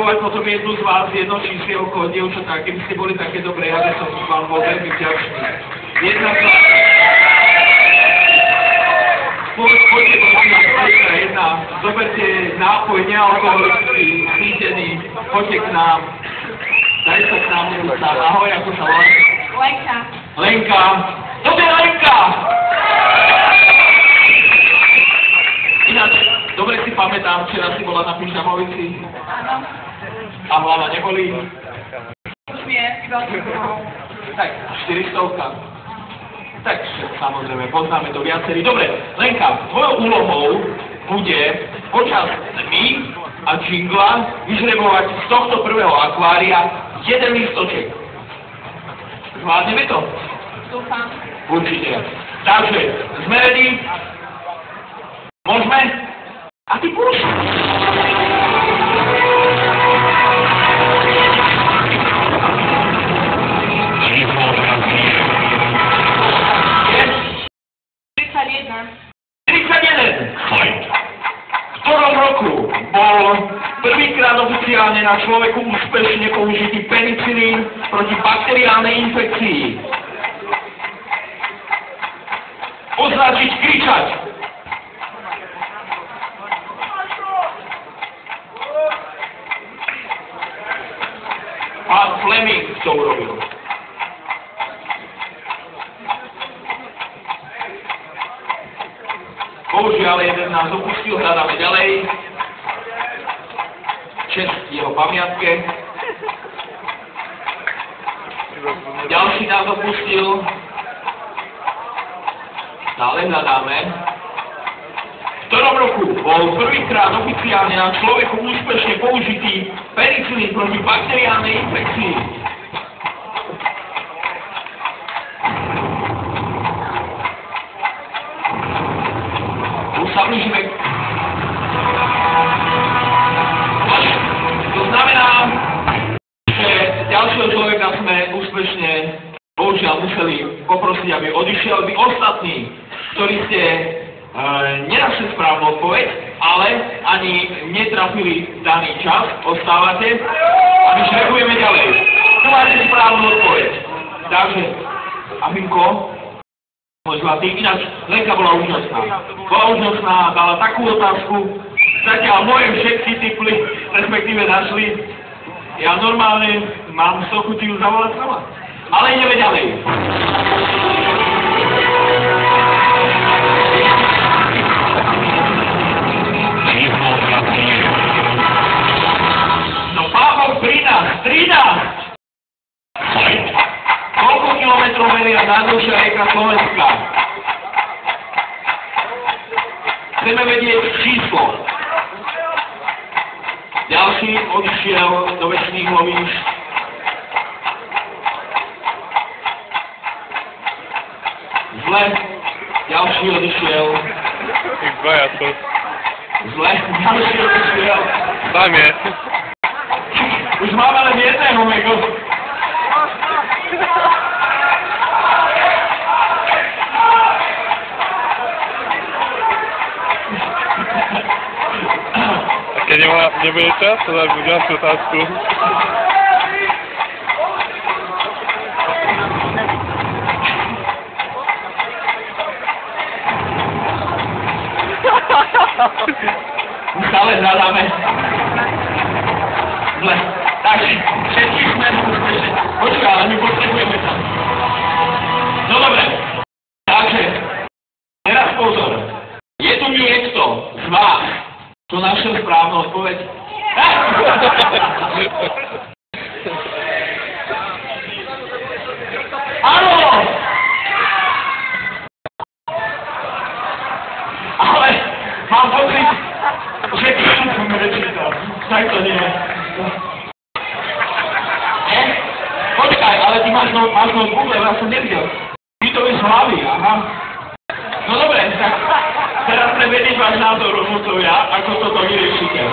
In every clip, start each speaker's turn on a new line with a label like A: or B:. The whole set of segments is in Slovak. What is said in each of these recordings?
A: vymenovať potom jednu z vás, jedno číslielko od dievčatá, keby ste boli také dobré, aby som vám bol veľmi vďačný. Jedna z vás... Poďte prosím na spoločná jedna, zoberte nápoj nealkoholický, cítený, poďte k nám, daj sa k nám, ahoj, ako sa volá?
B: Lenka.
A: Lenka. Dobre, Lenka! Ináč, dobre si pamätám, včera si bola na pyžamovici.
B: Áno.
A: A hlava nebolí?
B: Už nie, iba to.
A: Tak, 400. Tak, samozrejme, poznáme to viacerí. Dobre, Lenka, tvojou úlohou bude počas tmy a džingla vyžrebovať z tohto prvého akvária jeden lístoček. Zvládneme to?
B: Dúfam.
A: Určite. Takže, sme ready? Môžeme? A ty púš. V ktorom roku bol prvýkrát oficiálne na človeku úspešne použitý penicilín proti bakteriálnej infekcii? Označiť, kričať. Pán Fleming to urobil. Bohužiaľ, jeden nás opustil, hľadáme ďalej. Čest jeho pamiatke. Ďalší nás opustil. Stále hľadáme. V ktorom roku bol prvýkrát oficiálne na človeku úspešne použitý penicilín proti bakteriálnej infekcii? Blížime. To znamená, že ďalšieho človeka sme úspešne, bohužiaľ, museli poprosiť, aby odišiel. Vy ostatní, ktorí ste nenašli správnu odpoveď, ale ani netrafili daný čas, ostávate a my žrebujeme ďalej. Tu máte správnu odpoveď. Takže, Aminko, ináč, Lenka bola úžasná. Dala takú otázku, zatiaľ moje všetky typli, respektíve našli. Ja normálne mám z toho chuti ju zavolať sama. Ale ideme ďalej. No Pavol, 13! Koľko kilometrov meria najdlhšia rieka Slovenska? Chceme vedieť číslo. Ďalší odišiel do večných lovíš. Zle. Ďalší odišiel.
C: Ich dvaja to.
A: Zle. Ďalší odišiel.
C: Tam je.
A: Už máme len jedného, Mego.
C: Keď nebude čas, to dať ďalšiu otázku.
A: Stále hľadáme. Zle. Takže, všetci sme úspešní. Počkaj, ale my potrebujeme tam. No dobre. Takže, teraz pozor. Je tu niekto z vás, čo našiel správnu odpoveď? Áno! Ale mám pocit, že som nečítal. Tak to nie. Počkaj, ale ty máš notebook, lebo ja som nevidel. Ty to je z hlavy, aha. No dobre, tak teraz prevedieť váš názor, rozhodcovia, ako toto vyriešite.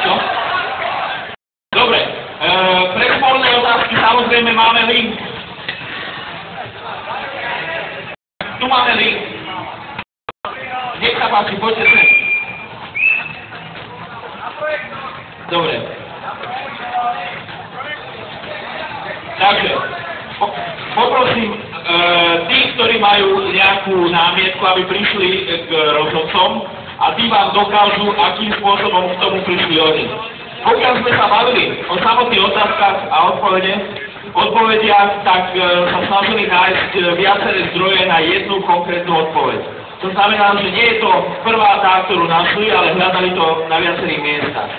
A: Čo? Dobre, pre spolné otázky samozrejme máme link. Tu máme link. Nech sa páči, poďte sem. Dobre. Takže, poprosím tých, ktorí majú nejakú námietku, aby prišli k rozhodcom a tí vám dokážu, akým spôsobom k tomu prišli oni. Pokiaľ sme sa bavili o samotných otázkach a odpovediach, tak sa snažili nájsť viaceré zdroje na jednu konkrétnu odpoveď. To znamená, že nie je to prvá tá, ktorú našli, ale hľadali to na viacerých miestach.